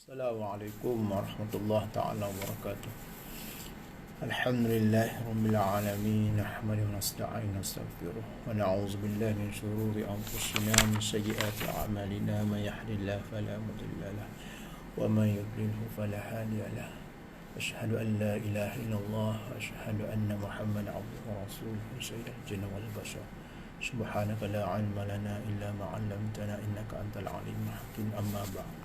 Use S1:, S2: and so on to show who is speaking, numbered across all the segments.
S1: Assalamualaikum warahmatullahi taala wabarakatuh. Alhamdulillah rabbil alamin, nahmaduhu wa nasta'inu wa nastaghfiruh wa na'udzu billahi min shururi anfusina wa min sayyiati a'malina, may yahdihillahu fala mudilla lahu wa may yudlilhu fala hadiya lahu. Asyhadu an la ilaha illallah wa asyhadu anna Muhammadan abduhu wa rasuluhu sayyidul jinni wal bashar. Subhanaka la ilma lana illa ma 'allamtana innaka antal alimul hakim. Amma ba'd.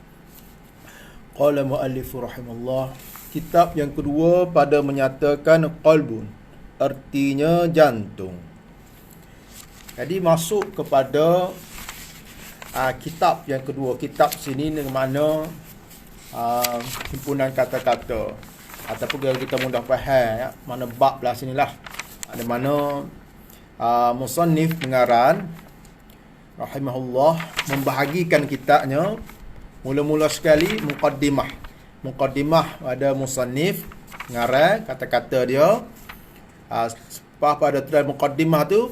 S1: Qala muallif rahimahullah, kitab yang kedua pada menyatakan qalbun, artinya jantung. Jadi masuk kepada kitab yang kedua. Kitab sini dengan mana himpunan kata-kata ataupun kalau kita mudah faham ya, mana bab lah sinilah. Ada mana musannif pengarang rahimahullah membahagikan kitabnya. Mula-mula sekali muqaddimah. Muqaddimah ada musannif ngarang kata-kata dia. Pada dalam muqaddimah tu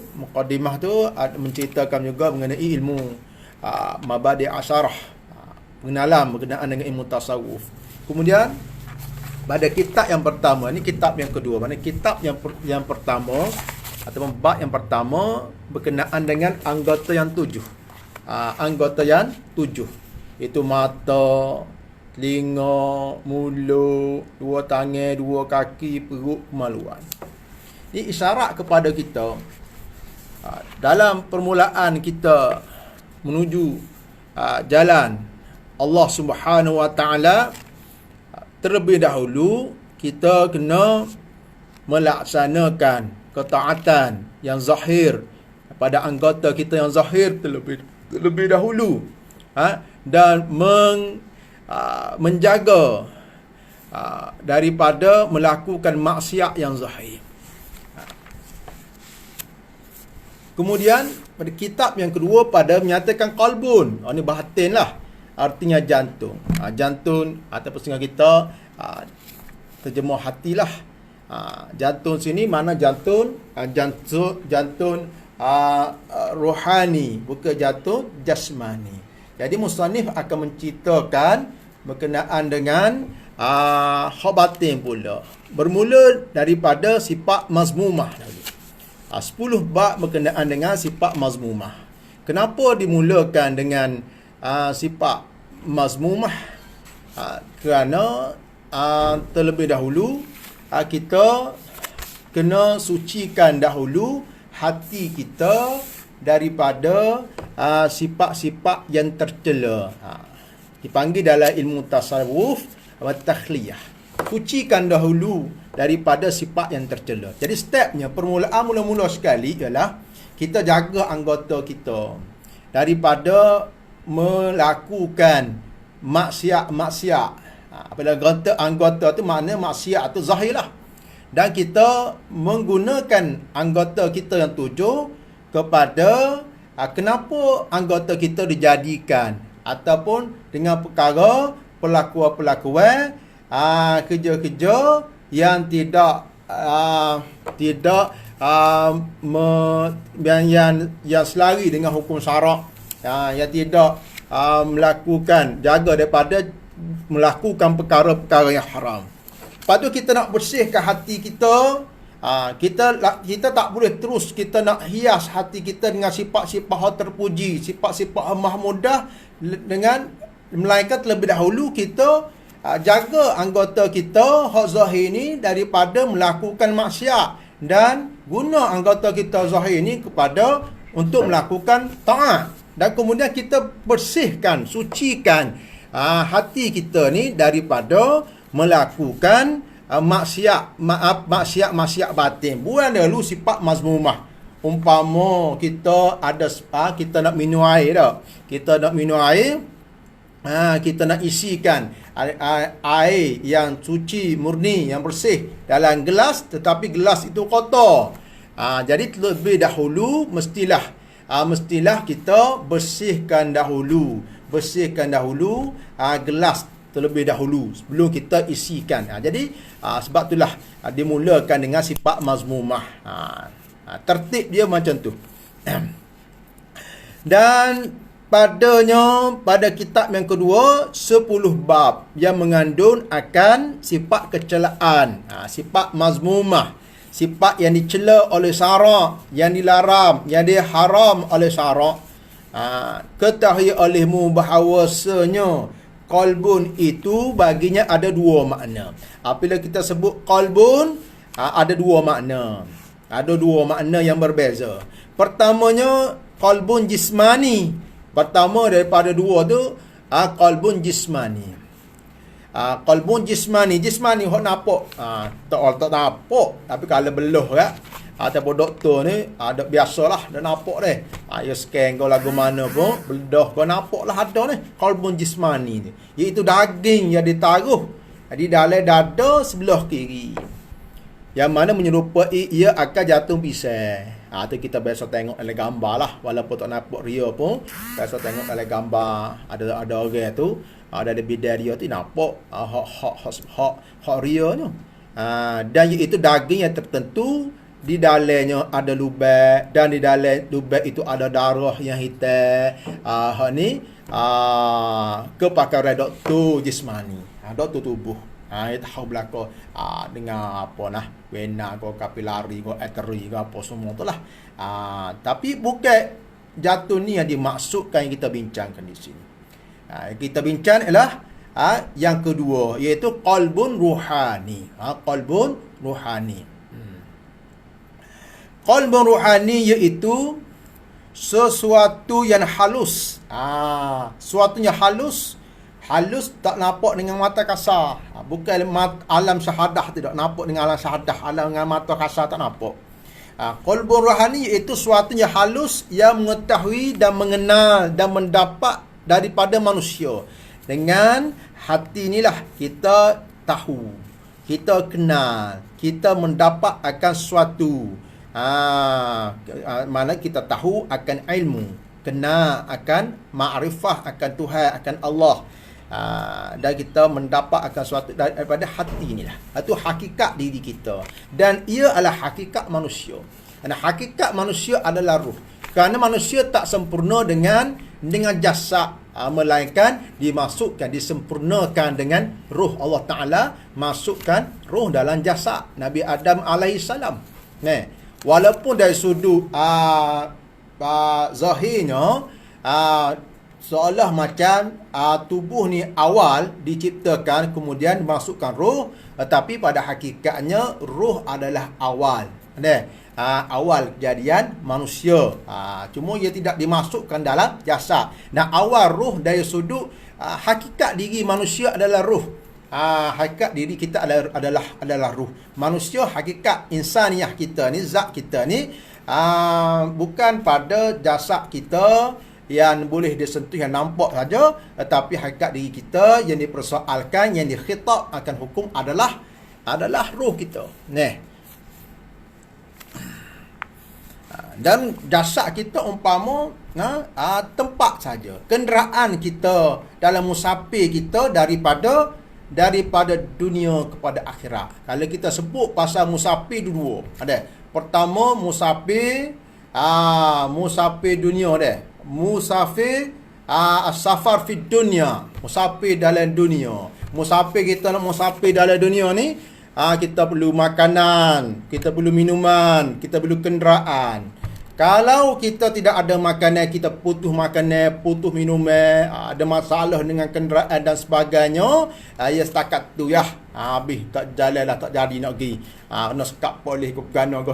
S1: menceritakan juga mengenai ilmu mabadi' asyarah, pengenalan berkenaan dengan ilmu tasawuf. Kemudian pada kitab yang pertama, ni kitab yang kedua, mana kitab yang pertama ataupun bab yang pertama berkenaan dengan anggota yang tujuh. Anggota yang tujuh, itu mata, telinga, mulut, dua tangan, dua kaki, perut, kemaluan. Ini isyarat kepada kita dalam permulaan kita menuju jalan Allah Subhanahu Wa Taala, terlebih dahulu kita kena melaksanakan ketaatan yang zahir pada anggota kita yang zahir terlebih dahulu. Dan menjaga daripada melakukan maksiat yang zahir. Kemudian pada kitab yang kedua pada menyatakan qalbun. Ini batin lah, artinya jantung. Jantung ataupun setengah kita terjemah hatilah. Jantung sini mana jantung rohani, bukan jantung jasmani. Jadi musannif akan menceritakan berkenaan dengan batin pula. Bermula daripada sifat mazmumah dulu. 10 bab berkenaan dengan sifat mazmumah. Kenapa dimulakan dengan sifat mazmumah? Kerana terlebih dahulu kita kena sucikan dahulu hati kita daripada sifat-sifat yang tercela. Dipanggil dalam ilmu tasawuf takhliyah. Sucikan dahulu daripada sifat yang tercela. Jadi stepnya, permulaan mula-mula sekali ialah kita jaga anggota kita daripada melakukan maksiat. Apabila anggota tu makna maksiat tu zahir lah. Dan kita menggunakan anggota kita yang tujuh kepada kenapa anggota kita dijadikan ataupun dengan perkara perlakuan-perlakuan kerja-kerja yang yang selari dengan hukum syarak, yang tidak melakukan, jaga daripada melakukan perkara-perkara yang haram. Lepas tu kita nak bersihkan hati kita. Kita tak boleh terus kita nak hias hati kita dengan sifat-sifat terpuji, sifat-sifat mahmudah, dengan melainkan terlebih dahulu kita jaga anggota kita hak zahir ni daripada melakukan maksiat, dan guna anggota kita zahir ni kepada untuk melakukan taat. Dan kemudian kita bersihkan, sucikan hati kita ni daripada melakukan maksiat batin. Bukan dulu sifat mazmumah. Umpama kita kita nak minum air dah. Kita nak minum air, kita nak isikan air yang suci, murni, yang bersih dalam gelas, tetapi gelas itu kotor. Jadi terlebih dahulu mestilah kita bersihkan dahulu gelas terlebih dahulu sebelum kita isikan. Jadi sebab itulah dimulakan dengan sifat mazmumah. Tertib dia macam tu. Dan pada kitab yang kedua 10 bab yang mengandung akan sifat kecelaan, sifat mazmumah, sifat yang dicela oleh syarak, yang dilarang, yang diharam oleh syarak. Ketahui olehmu bahawasanya qalbun itu baginya ada dua makna. Apabila kita sebut qalbun, ada dua makna. Ada dua makna yang berbeza. Pertamanya qalbun jismani. Pertama daripada dua tu qalbun jismani. Qalbun jismani hok nampak. Tak nampak, tapi kalau belah kan. Ataupun doktor ni ada biasalah dah nampak deh. Ya scan kau lagu mana pun belah kau nampaklah ada ni qalbun jismani ni. Iaitu daging yang ditaruh di dalam dada sebelah kiri. Yang mana menyerupai ia akan jatuh pisang. Tu kita biasa tengok dalam gambar lah. Walaupun tak nampak ria pun, biasa tengok dalam gambar. Ada orang tu, ada bidang dia tu nampak hak ria ni. Dan iaitu daging yang tertentu, di dalamnya ada lubang, dan di dalam lubang itu ada darah yang hitam. Ni kepakaran doktor jismani, doktor tubuh. Dia tahu belakang dengan apa nah, vena ko kapilari ko arteri ko apa semua tu lah. Tapi bukan jatuh ni yang dimaksudkan yang kita bincangkan di sini. Kita bincang ialah yang kedua, iaitu qalbun ruhani. Qalbun ruhani. Qalbun ruhani iaitu sesuatu yang halus. Sesuatu yang halus tak nampak dengan mata kasar. Bukan alam syahadah, tidak nampak dengan alam syahadah. Alam dengan mata kasar tak nampak. Qalbun ruhani iaitu sesuatu yang halus, yang mengetahui dan mengenal dan mendapat daripada manusia. Dengan hati inilah kita tahu, kita kenal, kita mendapat akan sesuatu. Mana kita tahu akan ilmu, kenal akan ma'rifah akan Tuhan, akan Allah. Dan kita mendapat akan suatu daripada hati inilah. Itu hakikat diri kita. Dan ia adalah hakikat manusia. Dan hakikat manusia adalah ruh. Kerana manusia tak sempurna dengan jasad, melainkan dimasukkan, disempurnakan dengan ruh. Allah Ta'ala masukkan ruh dalam jasad Nabi Adam alaihissalam. Walaupun dari sudut zahirnya seolah macam tubuh ni awal diciptakan kemudian dimasukkan roh, tetapi pada hakikatnya roh adalah awal. Awal kejadian manusia. Cuma ia tidak dimasukkan dalam jasad. Nah, awal roh dari sudut hakikat diri manusia adalah roh. Hakikat diri kita adalah ruh. Manusia, hakikat insaniah kita ni, zat kita ni bukan pada jasad kita yang boleh disentuh, yang nampak saja, tetapi hakikat diri kita yang dipersoalkan, yang dikhitab akan hukum adalah roh kita. Dan jasad kita umpama tempat saja, kenderaan kita dalam musafir kita daripada dunia kepada akhirat. Kalau kita sebut pasal musafir dua, ada. Pertama musafir dunia dia. Musafir as-safar fid dunya. Musafir dalam dunia. Musafir kita nak musafir dalam dunia ni, kita perlu makanan, kita perlu minuman, kita perlu kenderaan. Kalau kita tidak ada makanan, kita putus makanan, putus minuman, ada masalah dengan kenderaan dan sebagainya, ya setakat tu ya. Habis tak jalan lah, tak jadi nak pergi. Kena sekap polis ke gana ke.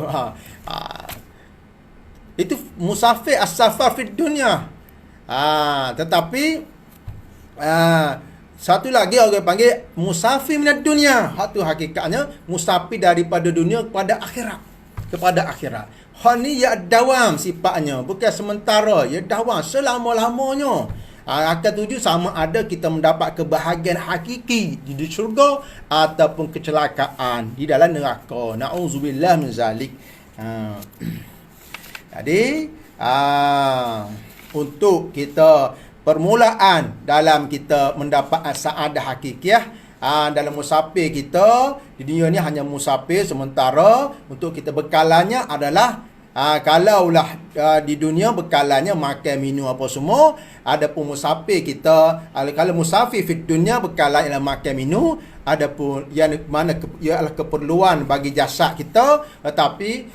S1: Itu musafir as-safar fid dunya. Tetapi satu lagi orang panggil musafir minad dunya. Hak tu hakikatnya musafir daripada dunia kepada akhirat. Kepada akhirat. Hak ni ya dawam sifatnya, bukan sementara, ya dawam selama-lamanya. Akan tuju sama ada kita mendapat kebahagiaan hakiki di syurga ataupun kecelakaan di dalam neraka. Na'udzubillah min zalik. Jadi untuk kita permulaan dalam kita mendapat saadah hakikiah, dalam musafir kita di dunia ni hanya musafir sementara. Untuk kita bekalannya adalah Kalaulah di dunia bekalannya makan minum apa semua, adapun musafir kita, kalau musafir di dunia bekalan ialah makan minum, adapun yang mana ialah keperluan bagi jasad kita, tetapi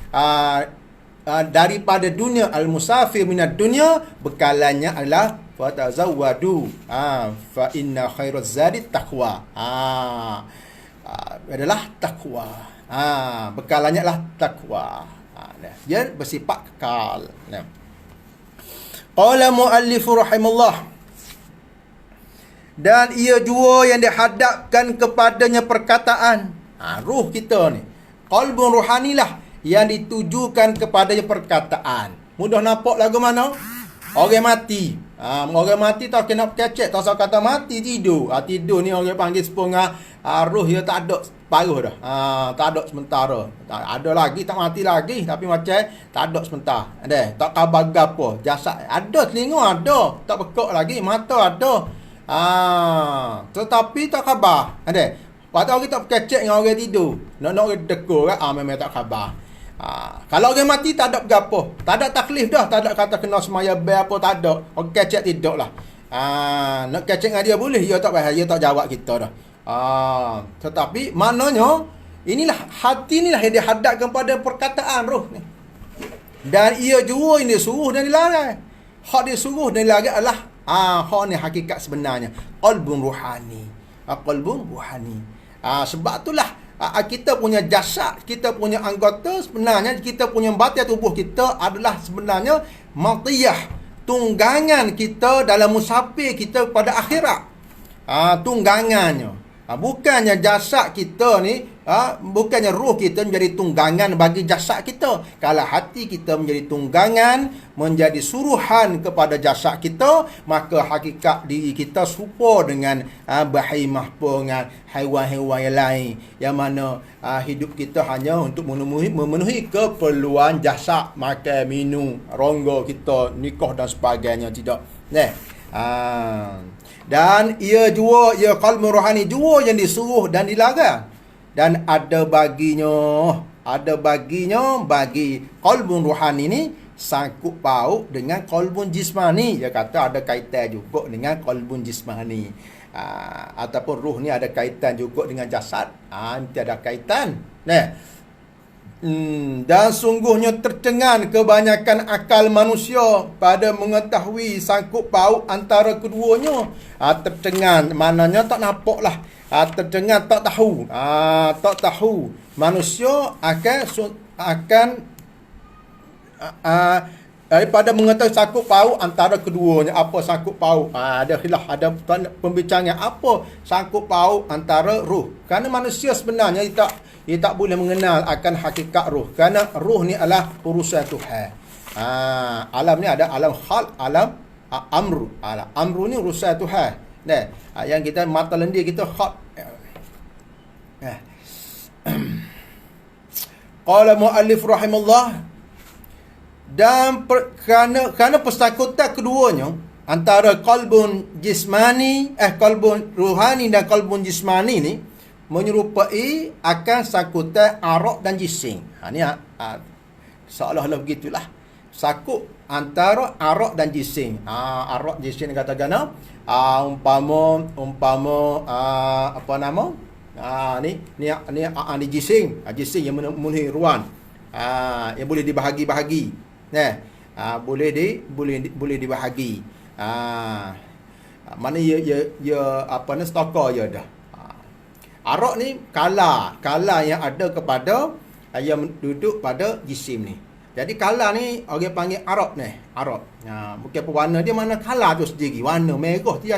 S1: daripada dunia, al-musafir minad dunia, bekalannya adalah fatazawwadu, fa inna khairaz zadi taqwa. Adalah takwa. Bekalannya adalah takwa. Dia bersifat kekal. Qala muallif rahimahullah, dan ia jua yang dihadapkan kepadanya perkataan. Ruh kita ni, qalbun ruhanilah yang ditujukan kepadanya perkataan. Mudah nampak lagu mana? Orang mati. Orang mati tak kena kecek, tak usah kata mati, tidur. Tidur ni orang panggil sepengah roh dia tak ada paruh dah. Tak ada sementara. Ada lagi tak mati lagi, tapi macam tak ada sementara. Ada, tak khabar gapo. Jasad ada, telinga ada, tak bekak lagi, mata ada. Tetapi tak khabar. Ada. Patut kita kecek dengan orang tidur. Nak orang dekur memang tak khabar. Kalau orang mati tak ada gapo, tak ada taklif dah, tak ada kata kena semaya bel apa, tak ada. Orang kecek tidur lah. Nak kecek dengan dia boleh, dia tak bahaya, tak jawab kita dah. Tetapi maknanya inilah hati inilah yang dihadapkan pada perkataan roh ni. Dan ia juga ini disuruh dan dilarang. Hak disuruh dan dilarang adalah hak ni hakikat sebenarnya. Qalbun ruhani. Qalbun ruhani. Sebab itulah kita punya jasad, kita punya anggota, sebenarnya kita punya batin tubuh kita adalah sebenarnya matiyah, tunggangan kita dalam musafir kita pada akhirat. Tunggangannya. Bukannya jasad kita ni, bukannya roh kita menjadi tunggangan bagi jasad kita. Kalau hati kita menjadi tunggangan, menjadi suruhan kepada jasad kita, maka hakikat diri kita serupa dengan bahimah dengan haiwan-haiwan yang lain, yang mana hidup kita hanya untuk memenuhi keperluan jasad, makan, minum, rongga kita, nikah dan sebagainya. Tidak. Dan ia jua, ia qalbun rohani jua yang disuruh dan dilarang. Dan ada baginya bagi qalbun rohani ni sangkut paut dengan qalbun jismani. Dia kata ada kaitan juga dengan qalbun jismani. Ataupun ruh ni ada kaitan juga dengan jasad. Nanti ada kaitan. Dan sungguhnya tercengang kebanyakan akal manusia pada mengetahui sangkut paut antara keduanya. Tercengang maknanya tak nampak lah. Tercengang tak tahu. Tak tahu. Manusia akan daripada mengetahui sangkut paut antara keduanya. Apa sangkut paut? Ada khilaf, ada pembicaraan apa sangkut paut antara ruh. Kerana manusia sebenarnya dia tak boleh mengenal akan hakikat ruh. Kerana ruh ni adalah urusan Tuhan. Alam ni ada alam khalq, alam amru. Amru ni urusan Tuhan. Yang kita mata lendir kita khalq. Qala muallif rahimahullah, dan kerana persangkutan keduanya antara qalbun jismani, qalbun ruhani dan qalbun jismani ni menyerupai akan sangkutan arak dan jisim. Ni seolah-olah begitulah. Sakut antara arak dan jisim. Arak jisim katakan umpama apa nama? Ni jisim. Jisim yang memenuhi ruang. Yang boleh dibahagi-bahagi. Boleh dibahagi. Mana ia apa ni stokar je dah. Arak ni kala yang ada kepada yang duduk pada jisim ni. Jadi kala ni orang panggil arak ni. Arak. Bukan pewarna dia, mana kala tu sendiri. Warna merah dia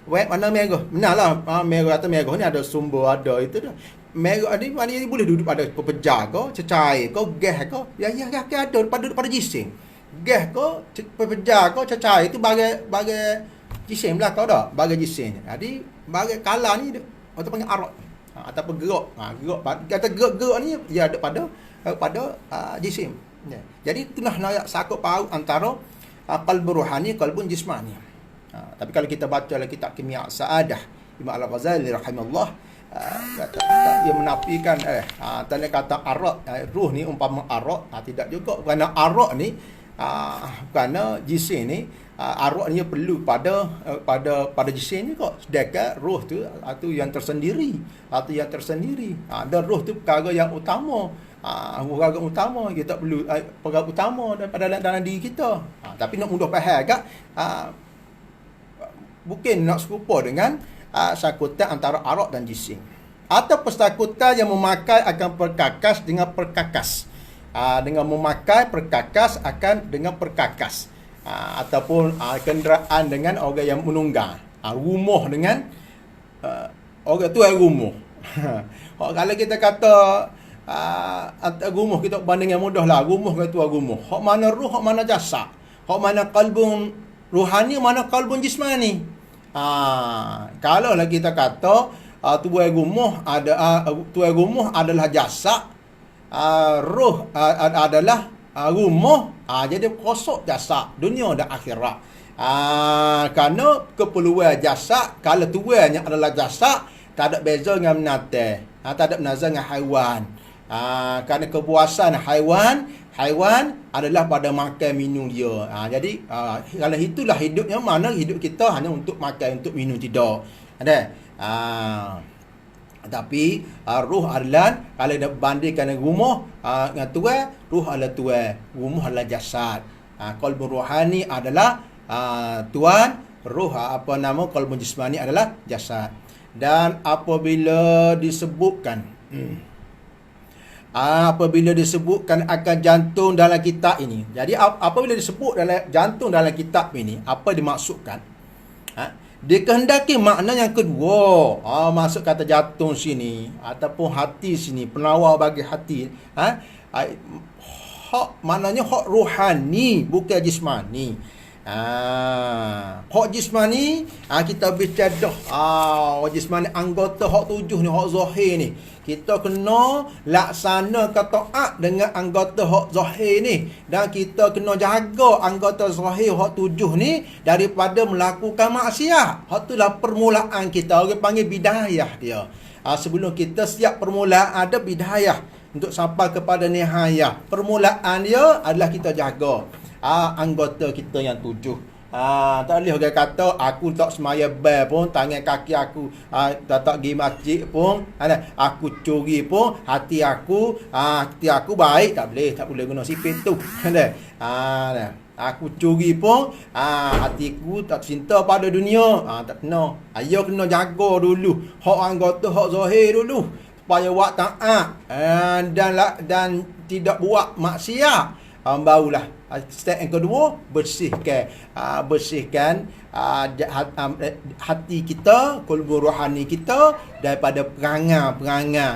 S1: warna merah. Benarlah merah atau merah ni ada sumber, ada itu dah. Merah ni mana dia boleh duduk pada pepejar ke, cecair ke, gas ke. Ya ada pada jisim. Gas ke, pepejar ke, cecair itu bagai jisim lah kau dah. Bagai jisim. Jadi bagai kala ni orang panggil arak. Ataupun gerak. Kata gerak ni dia ada pada jisim. Jadi itulah nak sakut paut antara qalbun ruhani, qalbun jismani. Tapi kalau kita baca dalam kitab Kimia' Sa'adah Imam Al-Ghazali rahimahullah, dia menafikan tanda kata arak, ruh ni umpama arak, tidak juga, kerana arak ni kerana jisim ni arak ni perlu pada jisim ni kok, sedangkan roh tu yang tersendiri, dan roh tu perkara yang utama, perkara utama, kita perlu perkara utama daripada dalam diri kita. Tapi nak mudah faham agak, bukan nak serupa dengan sakutan antara arak dan jisim, atau persakutan yang memakai akan perkakas dengan perkakas, dengan memakai perkakas akan dengan perkakas, ataupun kenderaan dengan orang yang menunggang, rumah dengan orang tu yang rumah. Kalau kita kata rumah, kita banding yang mudah lah, rumah dengan tuan rumah, hak mana ruh, hak mana jasad, hak mana kalbun ruhani, mana kalbun jismani. Kalau lah kita kata tuan rumah adalah jasad, roh adalah rumah, jadi kosok jasad dunia dan akhirat. Kerana keperluan jasad, kalau tuannya adalah jasad, tak ada beza dengan binatang, tak ada beza dengan haiwan. Kerana kepuasan haiwan adalah pada makan minum dia. Jadi kalau itulah hidupnya, mana hidup kita hanya untuk makan, untuk minum, tidak ada. Tapi ruh adalah, kalau dia bandingkan dengan rumah dengan tuan, ruh adalah tuan, rumah adalah jasad. Qalbun rohani adalah tuan, ruh qalbun jismani adalah jasad. Dan apabila disebutkan akan jantung dalam kitab ini. Jadi apabila disebut dalam jantung dalam kitab ini, apa dimaksudkan? Dikehendaki makna yang kedua. Maksud kata jantung sini ataupun hati sini, penawar bagi hati. Maknanya hak rohani, bukan jismani. Hak jismani kita bicara dah. Jismani anggota hak 7 ni, hak zahir ni. Kita kena laksanakan taat dengan anggota hak zahir ni, dan kita kena jaga anggota zahir hak 7 ni daripada melakukan maksiat. Hak itulah permulaan kita, orang panggil bidayah dia. Sebelum kita siap permulaan, ada bidayah untuk sampai kepada nihayah. Permulaan dia adalah kita jaga anggota kita yang 7. Tak boleh orang kata aku tak semaya bel pun, tangan kaki aku tak pergi masjid pun, aku curi pun, hati aku baik. Tak boleh guna sifat tu. Aku curi pun, hatiku tak cinta pada dunia. Tak kena. Ayo kena jaga dulu hak anggota hak zahir dulu, supaya buat taat dan tidak buat maksiat. Barulah step yang kedua, bersihkan hati kita, qalbu rohani kita daripada perangai.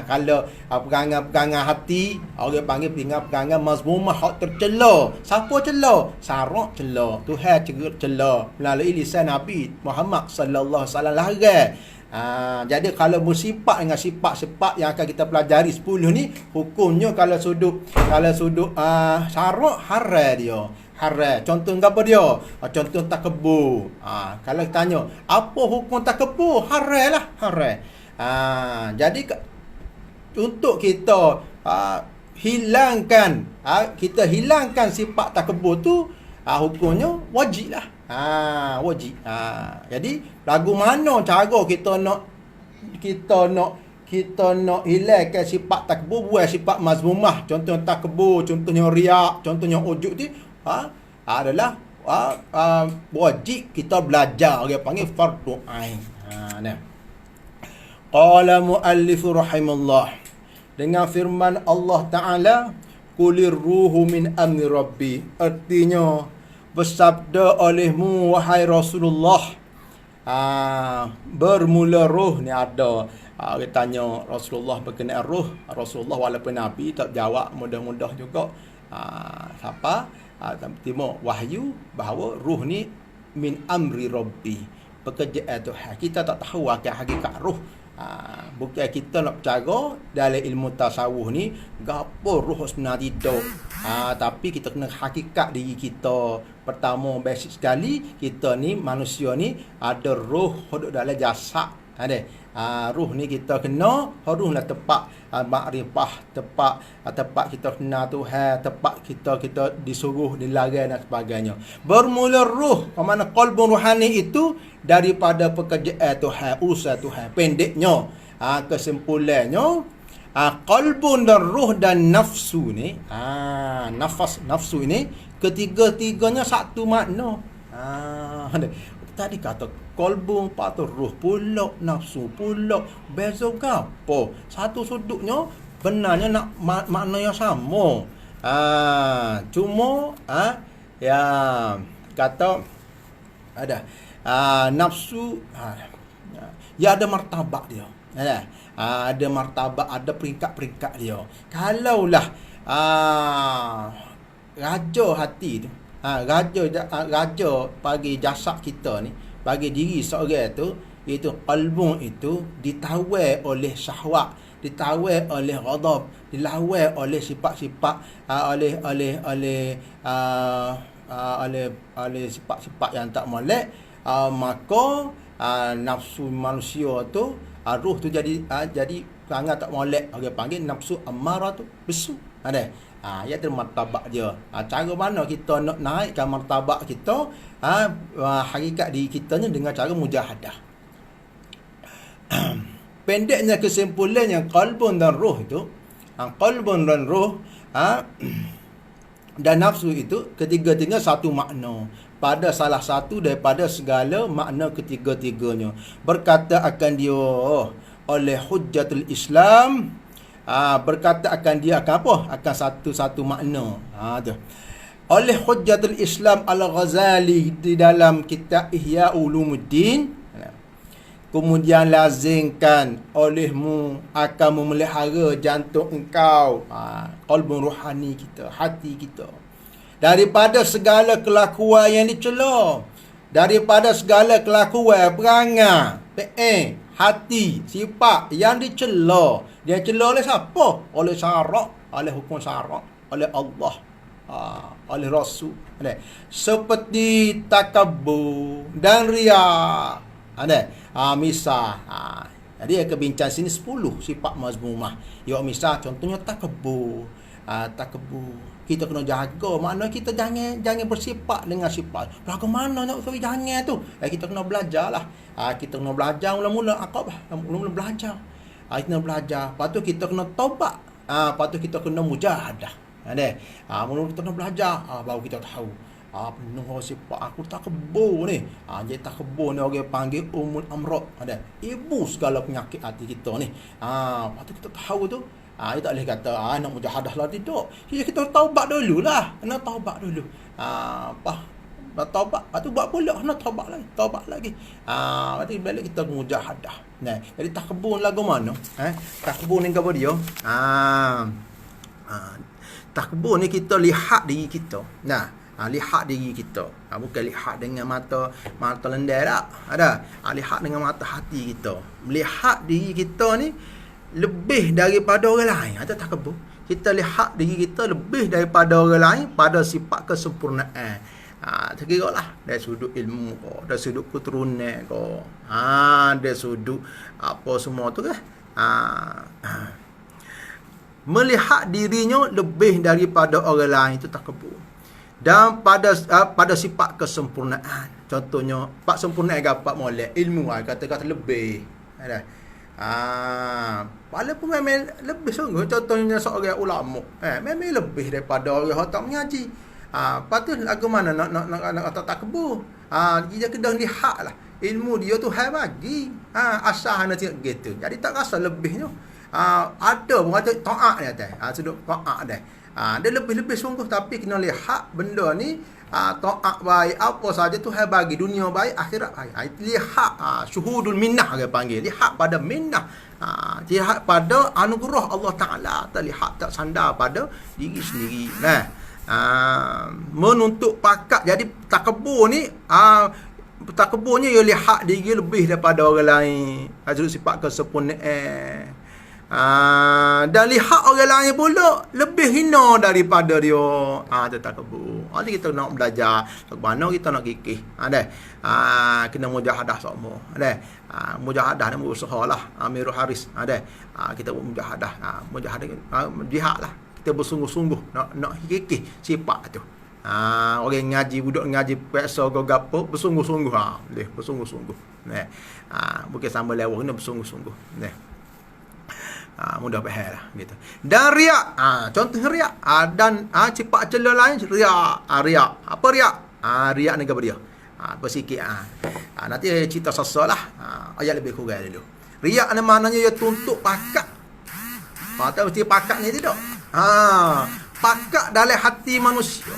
S1: Kalau perangai hati, orang panggil perangai mazmumah, hak tercela. Siapa cela? Sarak cela, Tuhan cela melalui lisan Nabi Muhammad sallallahu alaihi wasallam larang. Jadi kalau bersifat dengan sifat-sifat yang akan kita pelajari 10 ni, hukumnya kalau sudut sarak, haram dia. Haram. Contoh apa dia? Contoh takabur. Kalau tanya, apa hukum takabur? Haram lah, haram. Jadi untuk kita hilangkan sifat takabur tu, hukumnya wajib lah. Wajib. Jadi lagu mana cara kita nak hilangkan sifat takbur, buat sifat mazmumah. Contohnya takbur, contohnya riak, contohnya ujub tu adalah wajib kita belajar, dia panggil fardu ain. Qala muallif rahimahullah, dengan firman Allah Taala, qulir ruhu min amri rabbi, artinya bersabda olehmu wahai Rasulullah, bermula roh ni ada. Dia tanya Rasulullah berkenaan roh. Rasulullah walaupun Nabi tak jawab mudah-mudah juga. Siapa terima wahyu bahawa roh ni min amri rabbi, pekerjaan Tuhan. Kita tak tahu akan hakikat roh. Bukan kita nak percaya dalam ilmu tasawuf ni gapo roh sebenarnya tidak. Tapi kita kena hakikat diri kita. Pertama, basic sekali, kita ni manusia ni ada roh hidup dalam jasad. Ada. Ruh ni kita kena, ruh lah tepat makrifah, tepat kita kenal Tuhan, tepat kita disuruh, dilarang dan sebagainya. Bermula ruh, mana qalbun ruhani itu daripada pekerjaan Tuhan, urusan Tuhan. Pendeknya, kesimpulannya, qalbun dan ruh dan nafsu ni, nafsu ini ketiga-tiganya satu makna. Tadi kata qalbun patut ruh pula, nafsu pula, beza gapo? Satu sudutnya benarnya nak makna yang sama. Cuma ya kata ada nafsu ya ada martabak dia. Ada martabak, ada peringkat-peringkat dia. Kalaulah raja hati tu, raja bagi jasad kita ni, bagi diri seorang tu, itu qalbun itu ditawar oleh syahwat, ditawar oleh ghadab, dilawar oleh sifat-sifat oleh sifat-sifat yang tak molek, maka nafsu manusia tu, ruh tu jadi sangat tak molek. Orang panggil nafsu amarah tu bisu. Ada. Iaitu martabak dia. Cara mana kita nak naikkan martabak kita, hakikat diri kita ni dengan cara mujahadah. Pendeknya kesimpulannya qalbun dan ruh itu, qalbun dan ruh dan nafsu itu ketiga-tiga satu makna pada salah satu daripada segala makna ketiga-tiganya. Berkata akan dia oleh Hujjatul Islam, berkata akan dia akan apa? Akan satu makna. Tu. Oleh Hujjatul Islam Al-Ghazali di dalam kitab Ihya Ulumuddin, kemudian lazimkan olehmu akan memelihara jantung engkau, qalbun ruhani kita, hati kita, daripada segala kelakuan yang dicela, daripada segala kelakuan perangai, hati, sifat yang dicela. Dia cela oleh siapa? Oleh syarak, oleh hukum syarak, oleh Allah, oleh Rasul. Seperti takabur dan riya. Misal. Jadi akan bincang sini 10 sifat mazmumah. Ya misal contohnya takabur. Kita kena jaga, makna kita jangan bersifat dengan sifat. Bagaimana nak suruh jangan tu? Kita kena belajarlah. Kita kena belajar mula-mula mula-mula belajar. Kita kena belajar. Lepas tu kita kena taubat. Lepas tu kita kena mujahadah. Mula-mula kita kena belajar, baru kita tahu. Penuh sifat aku takabur ni. Jadi takabur ni orang panggil umul amrad. Ibu segala penyakit hati kita ni. Lepas tu kita tahu tu. Dia tak boleh kata nak mujahadah lah, tidak. Kita taubat dululah. Kena taubat dulu. Taubat, lepas tu buat pula, nak taubat lagi. Lepas tu balik kita mujahadah. Jadi takbun lagu mana? Takbun ni apa dia? Takbun ni kita lihat diri kita. Lihat diri kita. Bukan lihat dengan mata lendar tak. Lihat dengan mata hati kita. Melihat diri kita ni lebih daripada orang lain. Ada takabur. Kita lihat diri kita lebih daripada orang lain pada sifat kesempurnaan. Terkira lah dari sudut ilmu ko, dari sudut keturunan ko, dari sudut apa semua tu kan. Melihat dirinya lebih daripada orang lain itu takabur. Dan pada sifat kesempurnaan. Contohnya, pak sempurnaan gapak molek ilmu kata-kata lebih. Walaupun memang lebih sungguh. Contohnya seorang ulama, memang lebih daripada orang yang tak mengaji. Lepas tu lagu mana nak tak kebur. Dia kena lihat lah ilmu dia tu hai bagi. Asal nak tengok gitu. Jadi tak rasa lebihnya. Ada pun kata taat dia atas. Sudut taat dia. Dia lebih-lebih sungguh, tapi kena lihat benda ni taat baik apa saja tu hai bagi, dunia baik akhirat baik. Lihat syuhudul minnah dia panggil. Lihat pada minnah. Lihat pada anugerah Allah Taala, tak lihat tak sandar pada diri sendiri. Menuntut pakat. Jadi takabur ni takaburnya ia lihat diri lebih daripada orang lain. Sifat kesempurnaan. Dan lihat orang lain pula lebih hina daripada dia. Itu takabur. Jadi kita nak belajar bagaimana kita nak kikih. Kena mujahadah semua. Mujahadah ni berusahalah. Amirul Haris. Kita buat mujahadah. Mujahadah jihad lah. Kita bersungguh-sungguh nak kikih sifat tu. Orang ngaji, budak ngaji peksa ke gapo bersungguh-sungguh. Boleh bersungguh-sungguh. Bukan sama lewat, kena bersungguh-sungguh. Mudah faham lah gitu. Dan riak, contoh riak, dan sifat celah lain riak. Riak apa riak? Riak ni apa dia? Bersikit. Nanti cerita sasa lah. Ayat lebih kurang dulu. Riak ni maknanya ia tuntut pakat. Tahu mesti pakat ni tidak? Pakat dalam hati manusia.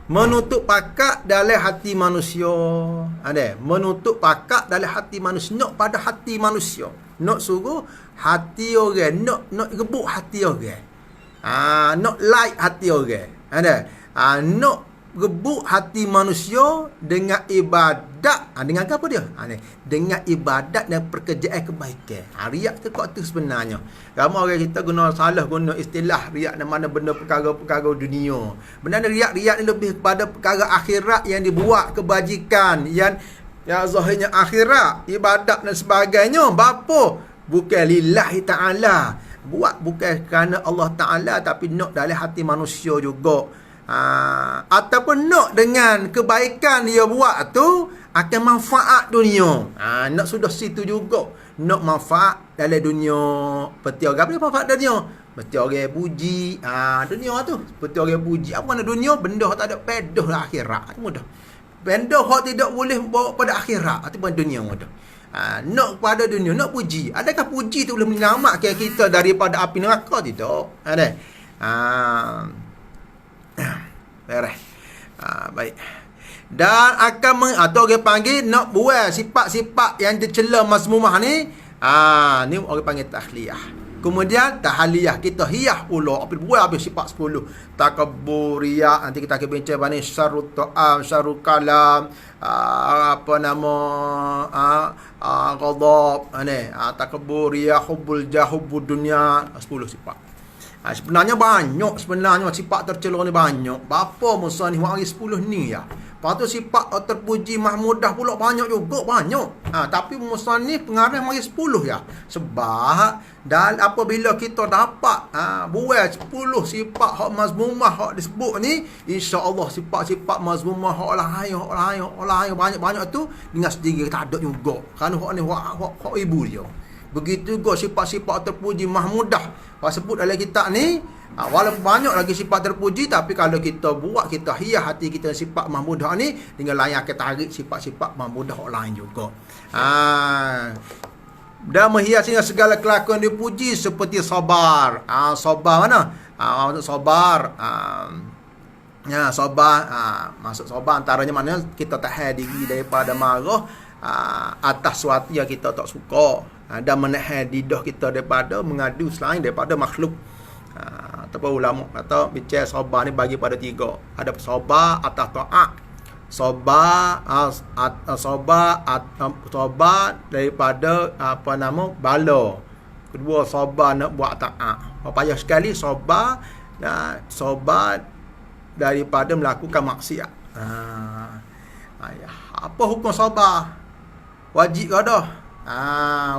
S1: Menutup pakat dalam hati manusia. Menutup pakat dalam hati manusia. Nak pada hati manusia. Nak suruh hati orang. Nak gebuk hati orang. Nak like hati orang. Nak gebuk hati manusia dengan ibadat. Dengan apa dia? Dengan ibadat dan pekerjaan kebaikan. Riak tu kok tu sebenarnya. Ramai orang kita salah guna istilah riak dan mana benda perkara-perkara dunia. Sebenarnya riak ni lebih kepada perkara akhirat yang dibuat kebajikan. Yang zahirnya akhirat, ibadat dan sebagainya. Bapa? Bukan lillahi ta'ala. Buat bukan kerana Allah Ta'ala, tapi nak dalam hati manusia juga. Ataupun nak dengan kebaikan dia buat tu akan manfaat dunia. Nak sudah situ juga. Nak manfaat dalam dunia. Seperti orang apa manfaat dunia? Seperti orang puji. Dunia tu. Seperti orang puji. Apa mana dunia? Benda tak ada pedah lah akhirat. Itu mudah. Benda yang tidak boleh bawa pada akhirat. Itu pun dunia mudah. Nak pada dunia. Nak puji. Adakah puji tu boleh menyelamatkan kita daripada api neraka? Tidak. Ada. Beres. Baik. Dan akan atau orang panggil nak buat sifat-sifat yang dicela mazmumah ni. Ni orang panggil tahliyah. Kemudian tahliyah kita hiyah pula. Apa buat habis sifat 10. Takabur, riya. Nanti kita akan bincang bani syarrut ta'am, syarrul kalam, apa nama ghadab, takabur, riya, hubbul jah, hubbud dunya, 10 sifat. Sebenarnya banyak. Sebenarnya sifat tercela ni banyak. Bapa Musa ni hari 10 ni ya. Lepas tu sifat terpuji mahmudah pula banyak juga. Banyak. Tapi Musa ni pengarah hari 10 ya. Sebab dan apabila kita dapat buat 10 sifat hak mazmumah hak disebut ni, insya-Allah sifat-sifat mazmumah hak lain banyak-banyak tu dengan sendiri tak ada juga. Kerana hak ni hak ibu dia. Begitu juga sifat-sifat terpuji mahmudah. Apa sebut dalam kitab ni, walaupun banyak lagi sifat terpuji, tapi kalau kita buat, kita hiyah hati kita sifat mahmudah ni, dengan lain akan tarik sifat-sifat mahmudah orang lain juga. Dan menghias dengan segala kelakuan dipuji seperti sabar. Sabar mana? Sabar. Sabar. Maksud sabar antaranya maknanya kita tahan diri daripada marah atas sesuatu yang kita tak suka. Dan menahan lidah kita daripada mengadu selain daripada makhluk. Ataupun ulama kata bicara sabar ni bagi pada 3. Ada sabar atas taat, sabar daripada bala. Kedua, sabar nak buat taat. Payah sekali sabar daripada melakukan maksiat. Apa hukum sabar? Wajib ke dah?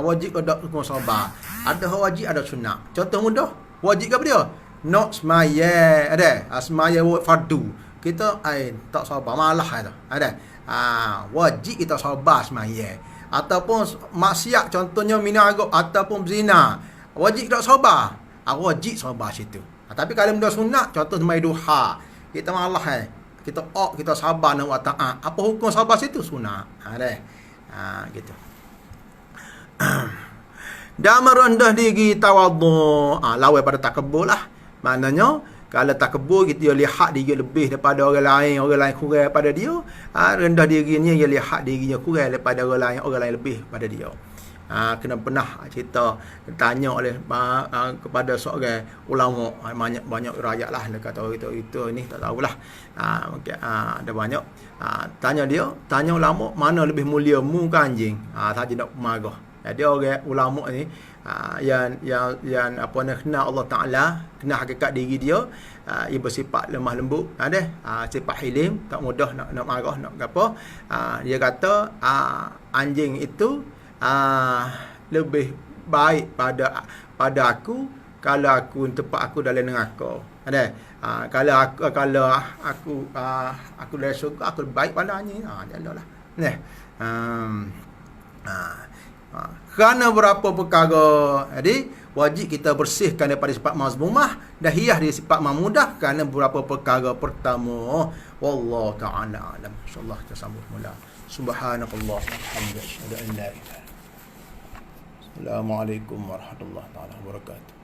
S1: Wajib ke tak hukum sabar? Ada wajib, ada sunat. Contoh mudah, wajib ke apa dia? Nak semaya, semaya fardu. Kita tak sabar, malah tu. Wajib kita sabar semaya. Ataupun maksiat, contohnya minum arak ataupun berzina. Wajib tak sabar? Wajib sabar situ. Tapi kalau benda sunat, contoh semaya duha, kita malah kita sabar nak buat taat. Apa hukum sabar situ? Sunat. Gitu. Dan merendah diri tawadhu. Lawan pada takabur lah. Maknanya kalau takabur kita lihat diri lebih daripada orang lain kurang daripada dia. Rendah dirinya dia lihat dirinya kurang daripada orang lain lebih pada dia. Kena pernah cerita tanya oleh kepada seorang ulama, banyak rakyat lah dia kata itu ni tak tahulah. Mungkin ada banyak tanya ulama mana lebih mulia mu ke anjing. Saja nak marah. Jadi orang ulama ni yang apa nak kenal Allah Taala, kenal hakikat diri dia, ia bersifat lemah lembut, sifat hilim, tak mudah nak marah, nak apa. Dia kata anjing itu lebih baik pada aku kalau aku tempat aku dalam neraka. Kalau aku dalam syurga, aku lebih baik pada anjing. Jalalah. Kerana berapa perkara, jadi wajib kita bersihkan daripada sifat mazmumah dan hias dari sifat mahmudah kerana beberapa perkara. Pertama, wallahu ta'ala alam. InsyaAllah kita sambung mula. Subhanakallah walhamdulillah, asyhadu an la ilaha illallah. Assalamualaikum warahmatullahi wabarakatuh.